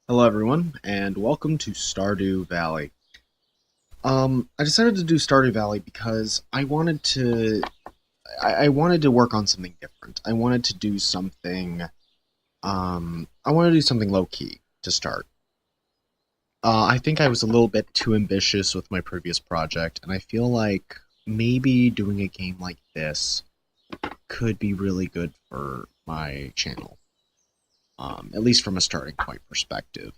Hello everyone, and welcome to Stardew Valley. I decided to do Stardew Valley because I wanted to work on something different. I wanted to do something low key to start. I think I was a little bit too ambitious with my previous project, and I feel like maybe doing a game like this could be really good for my channel. At least from a starting point perspective.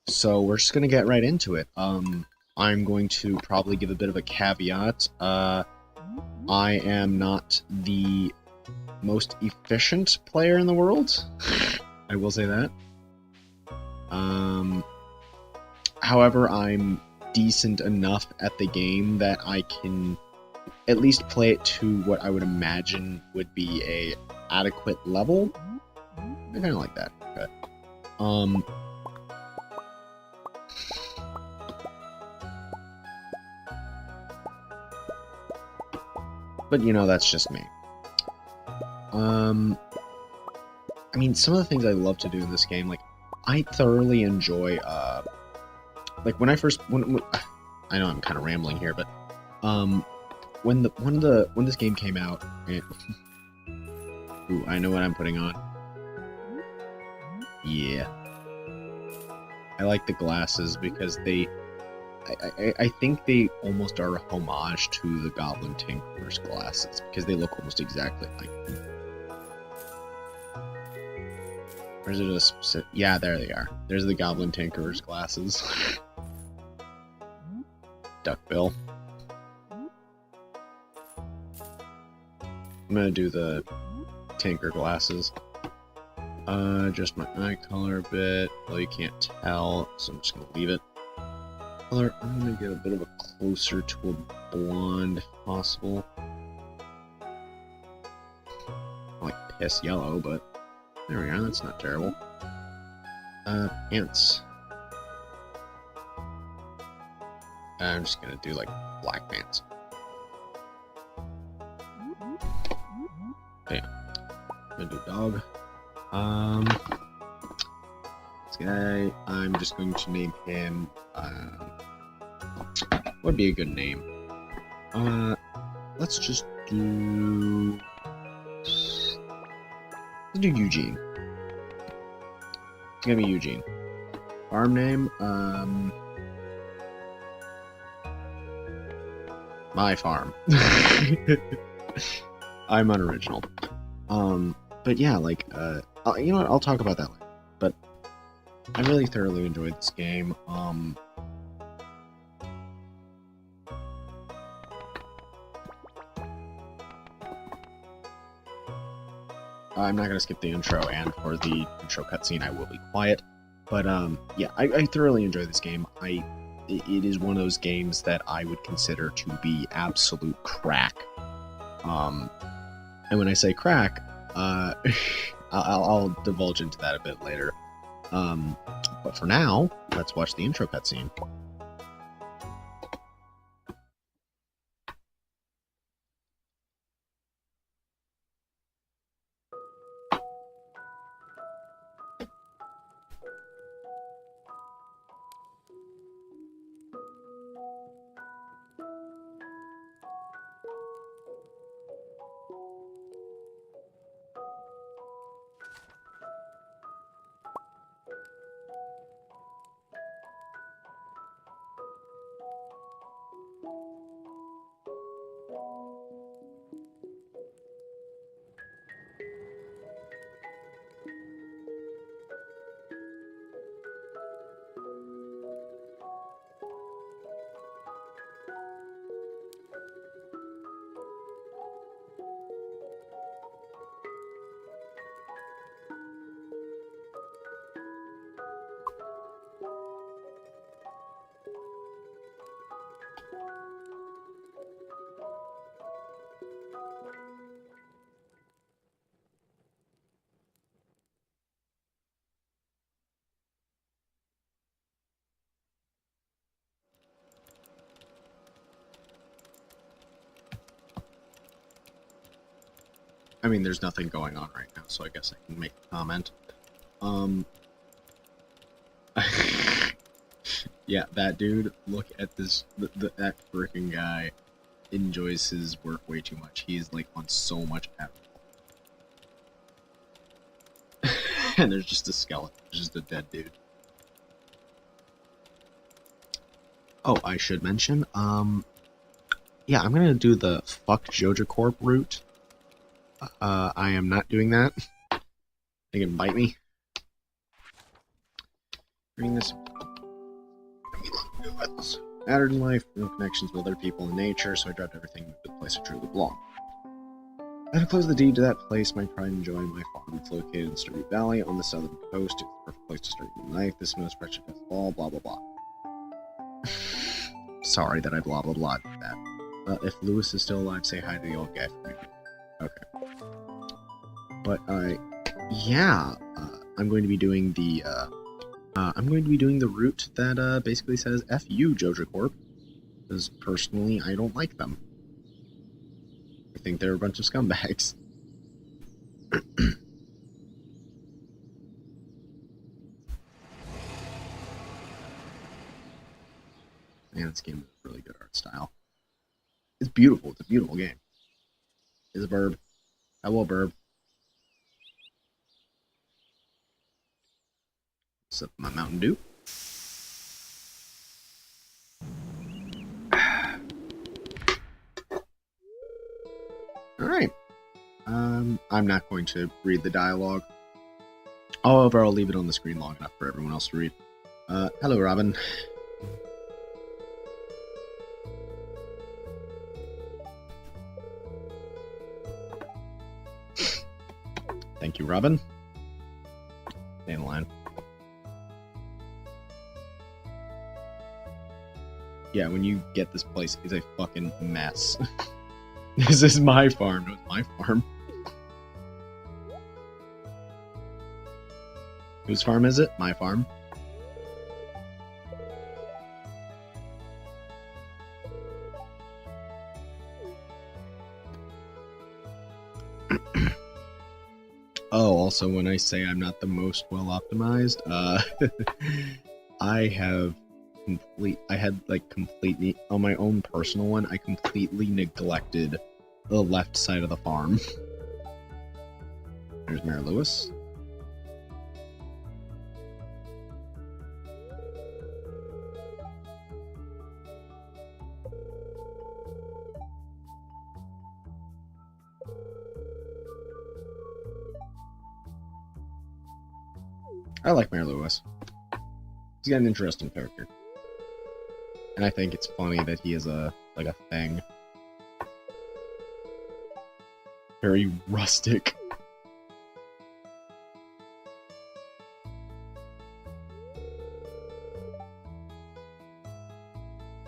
So we're just gonna get right into it. I'm going to probably give a bit of a caveat. I am not the most efficient player in the world. I will say that. However, I'm decent enough at the game that I can at least play it to what I would imagine would be a adequate level. I kind of like that. Okay. But you know, that's just me. I mean, some of the things I love to do in this game, like, I thoroughly enjoy, like, when I know I'm kind of rambling here, but, when this game came out, ooh, I know what I'm putting on. Yeah. I like the glasses because I think they almost are a homage to the Goblin Tinkerer's glasses because they look almost exactly like them. Or is it a specific? Yeah, there they are. There's the Goblin Tinkerer's glasses. Duckbill. I'm gonna do the Tinker glasses. Just my eye color a bit. Well, you can't tell, so I'm just gonna leave it. Color, I'm gonna get a bit of a closer to a blonde, if possible. Like piss yellow, but there we are. That's not terrible. Pants. I'm just gonna do like black pants. Okay. I'm gonna do dog. This guy, I'm just going to name him, what would be a good name? Let's just do... Let's do Eugene. It's gonna be Eugene. Farm name, My farm. I'm unoriginal. But yeah, like, you know what, I'll talk about that later. But I really thoroughly enjoyed this game. I'm not gonna skip the intro, and for the intro cutscene, I will be quiet. But yeah, I thoroughly enjoy this game. It is one of those games that I would consider to be absolute crack. And when I say crack, I'll divulge into that a bit later. But for now, let's watch the intro cutscene. I mean, there's nothing going on right now, so I guess I can make a comment. Um, yeah, that dude. Look at this. That freaking guy enjoys his work way too much. He's like on so much effort. And there's just a skeleton. There's just a dead dude. Oh, I should mention, yeah, I'm gonna do the fuck Joja Corp route. I am not doing that. They can bite me. Bring this. Mattered in life, no connections with other people and nature, so I dropped everything to the place I truly belong. I have closed the deed to that place, my pride and joy. My farm is located in Stardew Valley on the southern coast. It's the perfect place to start your life. This most precious of all, blah blah blah. Sorry that I blah blah blah that. If Lewis is still alive, say hi to the old guy for me. Okay. But yeah, I'm going to be doing the route that basically says "F you, Joja Corp," because personally I don't like them. I think they're a bunch of scumbags. Man, this game has really good art style. It's beautiful. It's a beautiful game. It's a burb. Hello, burb. Sip my Mountain Dew. Alright. I'm not going to read the dialogue. However, I'll leave it on the screen long enough for everyone else to read. Hello, Robin. Thank you, Robin. Stay in line. Yeah, when you get this place, it's a fucking mess. This is my farm. No, it's my farm. Whose farm is it? My farm. Oh, also, when I say I'm not the most well optimized, I had completely, on my own personal one, I completely neglected the left side of the farm. There's Mayor Lewis. I like Mayor Lewis. He's got an interesting character. And I think it's funny that he is a thing. Very rustic.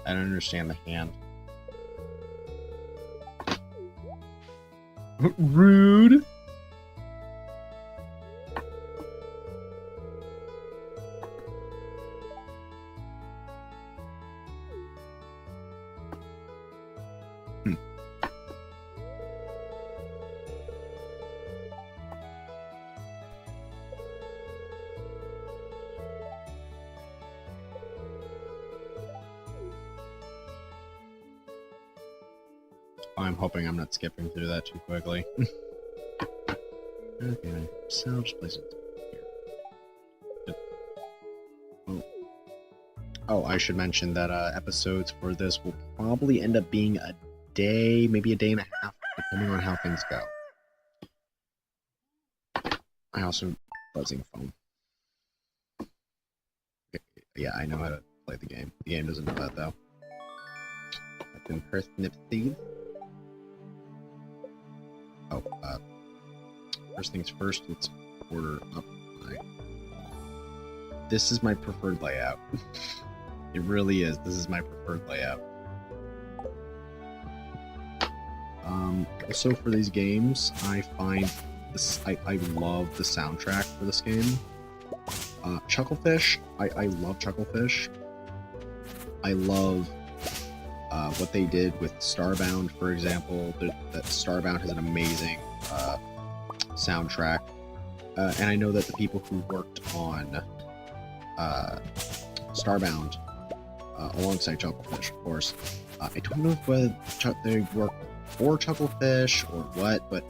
I don't understand the hand. Rude! I'm hoping I'm not skipping through that too quickly. Okay, so I'll just place it here. Oh, I should mention that episodes for this will probably end up being a day, maybe a day and a half, depending on how things go. I also buzzing phone. Yeah, I know how to play the game. The game doesn't know that though. I've been pressed nipseed. Oh, first things first, let's order up my... This is my preferred layout. It really is. This is my preferred layout. Also for these games, I find this, I love the soundtrack for this game. Chucklefish, I love Chucklefish. I love what they did with Starbound, for example. That Starbound has an amazing soundtrack. and I know that the people who worked on Starbound alongside Chucklefish, of course. I don't know if whether they work for Chucklefish or what, but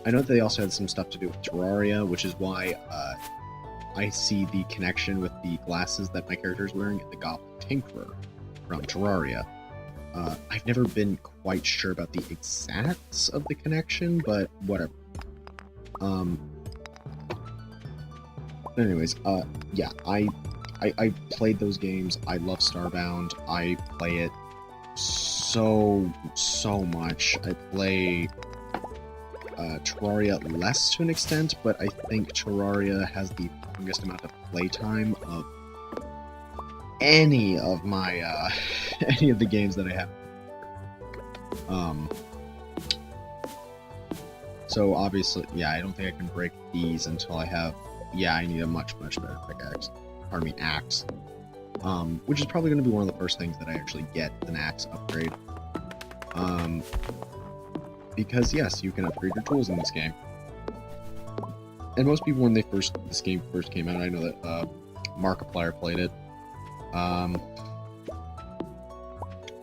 I know that they also had some stuff to do with Terraria, which is why I see the connection with the glasses that my character is wearing at the Goblin Tinkerer from Terraria. I've never been quite sure about the exacts of the connection, but whatever. Anyways, yeah, I played those games. I love Starbound. I play it so much. I play Terraria less to an extent, but I think Terraria has the longest amount of playtime of any of my any of the games that I have. So obviously, yeah, I don't think I can break these until I have. Yeah, I need a much better pickaxe. Pardon me, axe. Which is probably going to be one of the first things that I actually get an axe upgrade. Because yes, you can upgrade your tools in this game. And most people, when this game first came out, I know that Markiplier played it.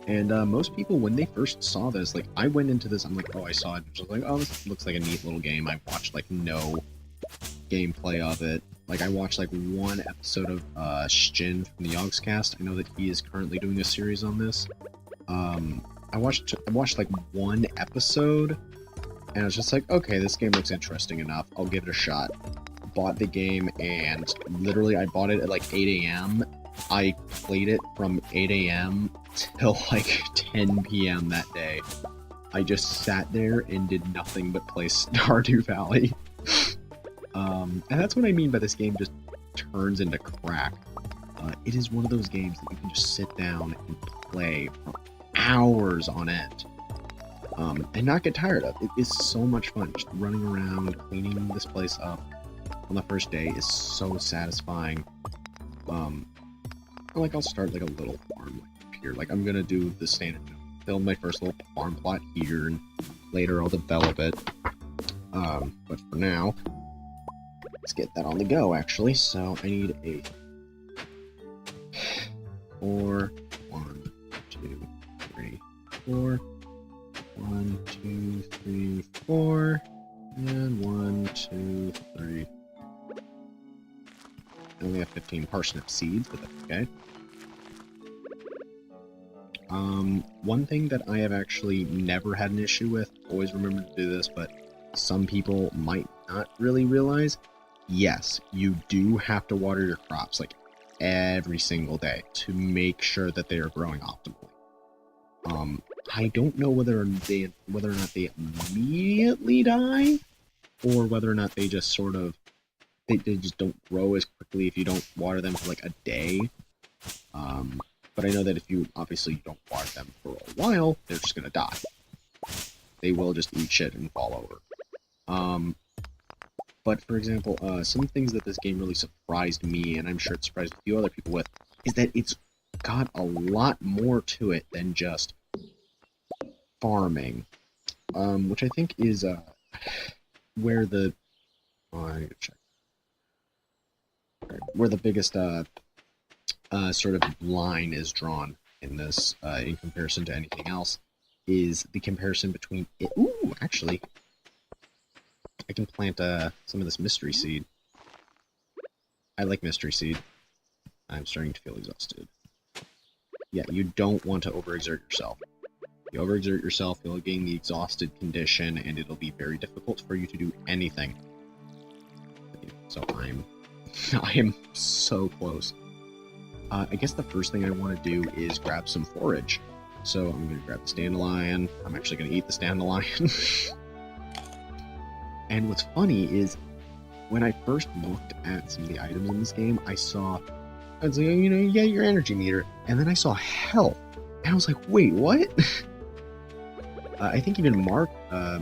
Most people, when they first saw this, like, I went into this, I'm like, oh, I saw it, and I was like, oh, this looks like a neat little game. I watched, like, no gameplay of it. Like, I watched, like, one episode of Shin from the Yogscast. I know that he is currently doing a series on this. I watched, like, one episode, and I was just like, okay, this game looks interesting enough. I'll give it a shot. Bought the game, and literally, I bought it at, like, 8 a.m., I played it from 8 a.m. till like 10 p.m. that day. I just sat there and did nothing but play Stardew Valley. And that's what I mean by this game just turns into crack. It is one of those games that you can just sit down and play for hours on end. And not get tired of. It is so much fun. Just running around, cleaning this place up on the first day is so satisfying. Like, I'll start like a little farm like here. Like, I'm gonna do the standard, build my first little farm plot here, and later I'll develop it. But for now, let's get that on the go, actually. So I need a 4, 1, 2, 3, 4, 1, 2, 3, 4, and 1, 2, 3. I only have 15 parsnip seeds, but that's okay. One thing that I have actually never had an issue with, always remember to do this, but some people might not really realize, yes, you do have to water your crops, like, every single day to make sure that they are growing optimally. I don't know whether or not they immediately die, or whether or not they just sort of they just don't grow as quickly if you don't water them for like a day. But I know that if you obviously don't water them for a while, they're just gonna die. They will just eat shit and fall over. But for example, some things that this game really surprised me, and I'm sure it surprised a few other people with, is that it's got a lot more to it than just farming. Which I think is where the I need to check. Where the biggest sort of line is drawn in this, in comparison to anything else, is the comparison between it. Ooh, actually, I can plant some of this mystery seed. I like mystery seed. I'm starting to feel exhausted. Yeah, you don't want to overexert yourself. If you overexert yourself, you'll gain the exhausted condition, and it'll be very difficult for you to do anything. So I am so close. I guess the first thing I want to do is grab some forage. So I'm going to grab the dandelion. I'm actually going to eat the dandelion. And what's funny is, when I first looked at some of the items in this game, I was like, you know, you get your energy meter, and then I saw health, and I was like, wait, what? I think even Mark, I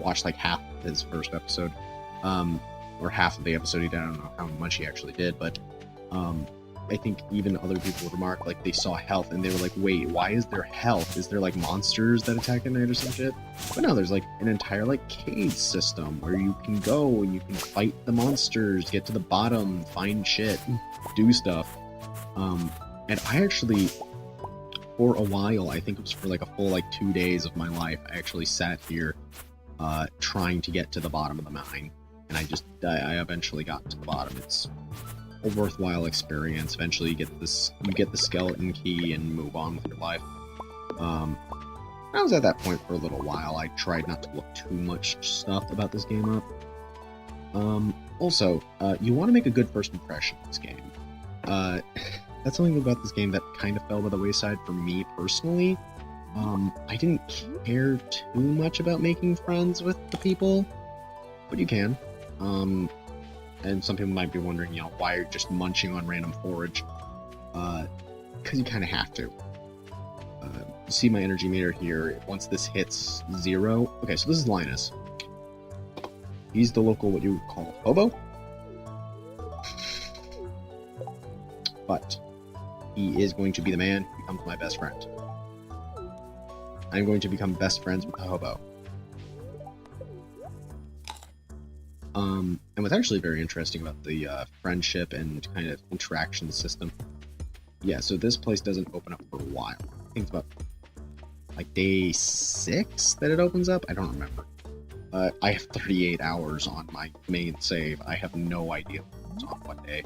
watched like half of his first episode, or half of the episode he did. I don't know how much he actually did, but I think even other people would remark, like, they saw health and they were like, wait, why is there health? Is there, like, monsters that attack at night or some shit? But no, there's, like, an entire, like, cave system where you can go and you can fight the monsters, get to the bottom, find shit, do stuff. And I actually, for a while, I think it was for, like, a full, like, 2 days of my life, I actually sat here, trying to get to the bottom of the mine. And I eventually got to the bottom. It's a worthwhile experience. Eventually, you get the skeleton key and move on with your life. I was at that point for a little while. I tried not to look too much stuff about this game up. Also, you want to make a good first impression of this game. That's something about this game that kind of fell by the wayside for me personally. I didn't care too much about making friends with the people, but you can. And some people might be wondering, you know, why you're just munching on random forage. Because you kind of have to. You see my energy meter here. Once this hits 0... Okay, so this is Linus. He's the local, what you would call, hobo? But he is going to be the man who becomes my best friend. I'm going to become best friends with the hobo. And what's actually very interesting about the friendship and kind of interaction system, yeah, so this place doesn't open up for a while. I think it's about like day 6 that it opens up. I don't remember. I have 38 hours on my main save. I have no idea what's on what day.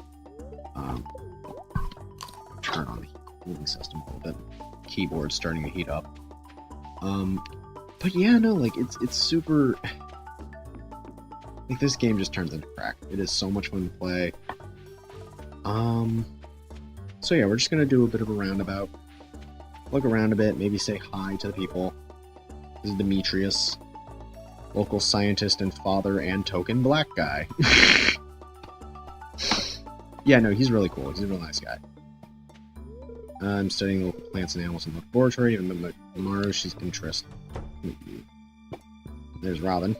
Turn on the cooling system a little bit. Keyboard's starting to heat up. But yeah, no, like it's super. Like, this game just turns into crack. It is so much fun to play. So yeah, we're just gonna do a bit of a roundabout. Look around a bit, maybe say hi to the people. This is Demetrius, local scientist and father and token black guy. Yeah, no, he's really cool. He's a real nice guy. I'm studying local plants and animals in the laboratory, even though tomorrow she's interested. There's Robin.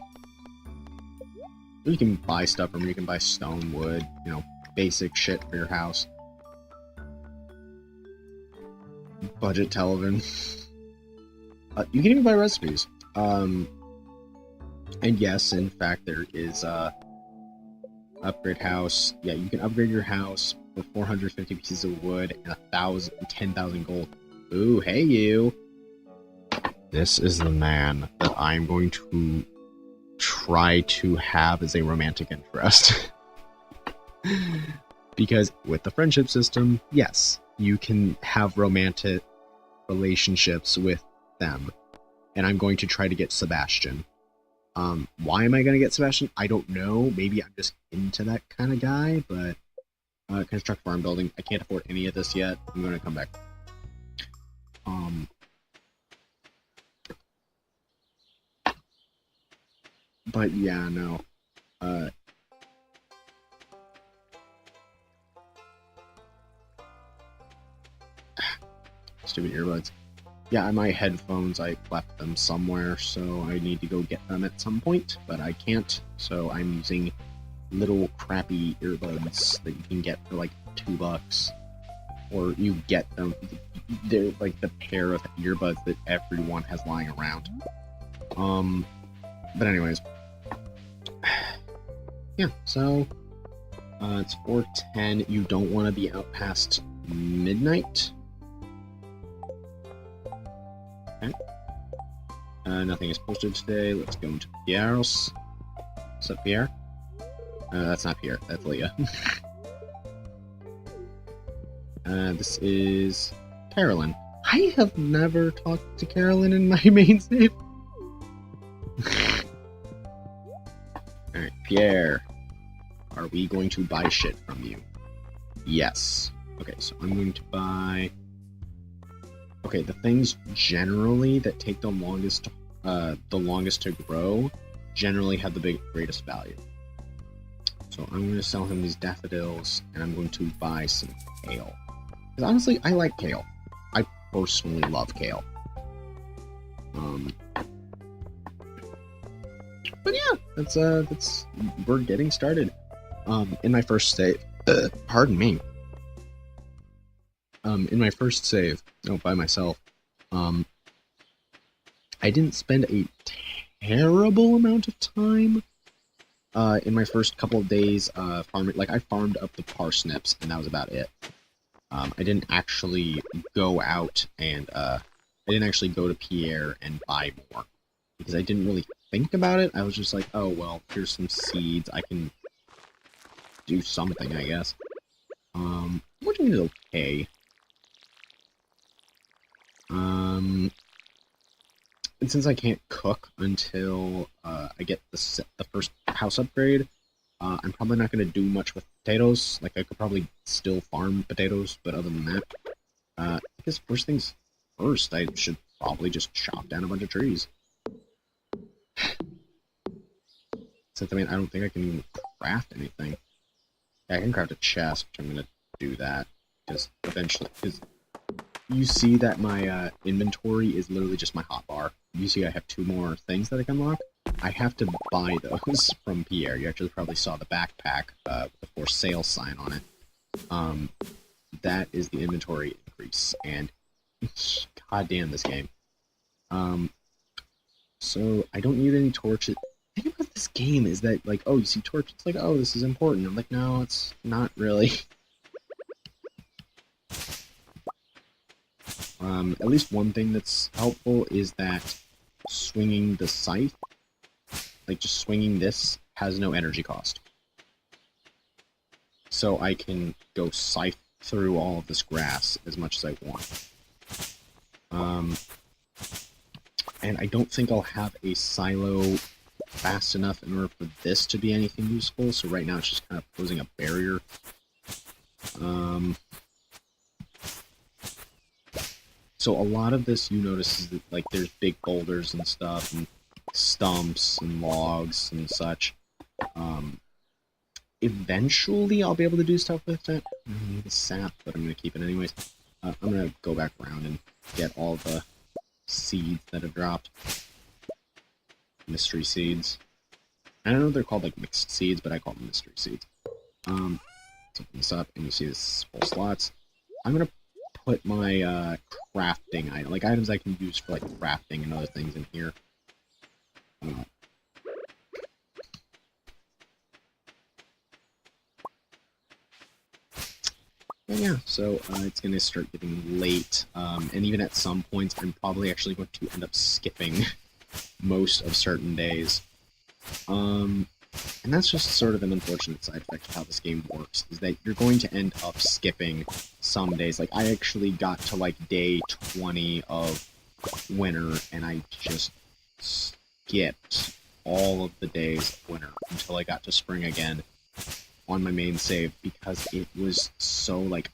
You can buy stuff from her. You can buy stone, wood, you know, basic shit for your house. Budget television. You can even buy recipes. And yes, in fact, there is upgrade house. Yeah, you can upgrade your house for 450 pieces of wood and 10,000 gold. Ooh, hey you! This is the man that I'm going to try to have as a romantic interest. Because with the friendship system, yes, you can have romantic relationships with them. And I'm going to try to get Sebastian. Why am I going to get Sebastian? I don't know. Maybe I'm just into that kind of guy, but construct farm building. I can't afford any of this yet. I'm going to come back. But yeah, no. Stupid earbuds. Yeah, my headphones, I left them somewhere, so I need to go get them at some point, but I can't, so I'm using little crappy earbuds that you can get for like $2, or you get them, they're like the pair of earbuds that everyone has lying around. But anyways, yeah, so, it's 4:10, you don't want to be out past midnight. Okay. Nothing is posted today. Let's go into Pierre's. What's up, Pierre? That's not Pierre. That's Leah. This is Carolyn. I have never talked to Carolyn in my main save. Alright, Pierre. Are we going to buy shit from you? Yes. Okay, so I'm going to buy... Okay, the things generally that take the longest to grow generally have the greatest value. So I'm going to sell him these daffodils, and I'm going to buy some kale. Because honestly, I like kale. I personally love kale. But yeah, that's we're getting started. In my first state, pardon me. In my first save, by myself, um, I didn't spend a terrible amount of time in my first couple of days farming. Like, I farmed up the parsnips, and that was about it. I didn't actually go out and I didn't actually go to Pierre and buy more because I didn't really think about it. I was just like, oh well, here's some seeds. I can do something, I guess. Which is okay. And since I can't cook until I get the first house upgrade, I'm probably not going to do much with potatoes. Like, I could probably still farm potatoes, but other than that, I guess first things first, I should probably just chop down a bunch of trees. Since, I mean, I don't think I can even craft anything. Yeah, I can craft a chest, which I'm going to do that, because eventually, because you see that my inventory is literally just my hotbar. You see I have 2 more things that I can unlock. I have to buy those from Pierre. You actually probably saw the backpack with the for sale sign on it. That is the inventory increase, and goddamn this game. So I don't need any torches. The thing about this game is that, like, oh, you see torches, it's like, oh, this is important. I'm like, no, it's not really. At least one thing that's helpful is that swinging the scythe, like just swinging this, has no energy cost. So I can go scythe through all of this grass as much as I want. And I don't think I'll have a silo fast enough in order for this to be anything useful, so right now it's just kind of posing a barrier. So a lot of this, you notice, is that, like, there's big boulders and stuff, and stumps and logs and such. Eventually I'll be able to do stuff with it. I need the sap, but I'm going to keep it anyways. I'm going to go back around and get all the seeds that have dropped. Mystery seeds. I don't know if they're called, like, mixed seeds, but I call them mystery seeds. Open this up, and you see this full slots. I'm going to put my crafting item, like items I can use for, like, crafting and other things in here. Yeah, so it's going to start getting late, and even at some points, I'm probably actually going to end up skipping most of certain days. And that's just sort of an unfortunate side effect of how this game works, is that you're going to end up skipping some days. Like, I actually got to, like, day 20 of winter, and I just skipped all of the days of winter until I got to spring again on my main save, because it was so, like,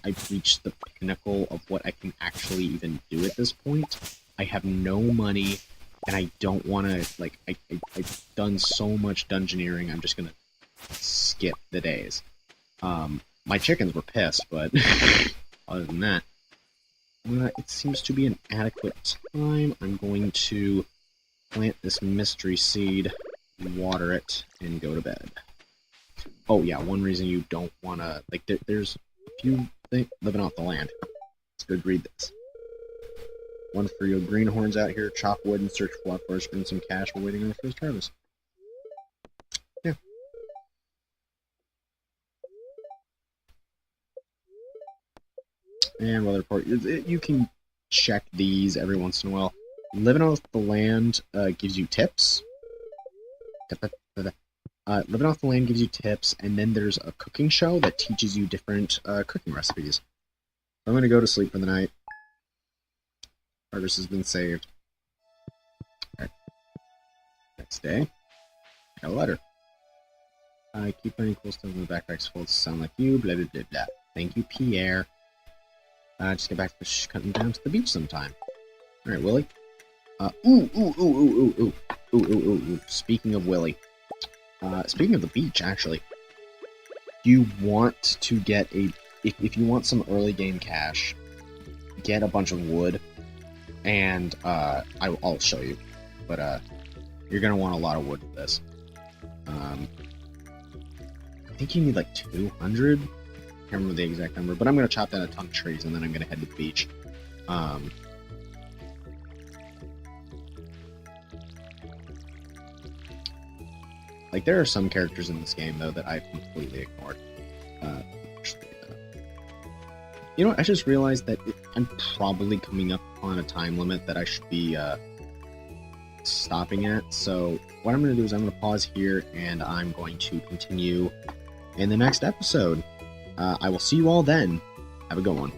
I've reached the pinnacle of what I can actually even do at this point. I have no money, and I don't want to, like, I've done so much dungeoneering, I'm just going to skip the days. My chickens were pissed, but other than that, it seems to be an adequate time. I'm going to plant this mystery seed, water it, and go to bed. Oh yeah, one reason you don't want to, like, there's a few things living off the land. Let's go read this. One for you greenhorns out here, chop wood and search for flowers, earn some cash while waiting on the first harvest. Yeah. And weather report. You can check these every once in a while. Living off the land gives you tips. Living off the land gives you tips, and then there's a cooking show that teaches you different cooking recipes. I'm going to go to sleep for the night. Progress has been saved. Right. Next day, got a letter. I keep finding cool stuff in the backpack's full to sound like you, blah blah blah blah. Thank you, Pierre. Just get back to cutting down to the beach sometime. Alright, Willie. Ooh. Speaking of Willie. Speaking of the beach, actually. You want to get a... If you want some early game cash, get a bunch of wood, and I'll show you. But you're going to want a lot of wood for this. I think you need like 200. can't remember the exact number, but I'm going to chop down a ton of trees, and then I'm going to head to the beach. Like, there are some characters in this game, though, that I've completely ignored. You know what? I just realized that I'm probably coming up on a time limit that I should be stopping at. So what I'm going to do is I'm going to pause here, and I'm going to continue in the next episode. I will see you all then. Have a good one.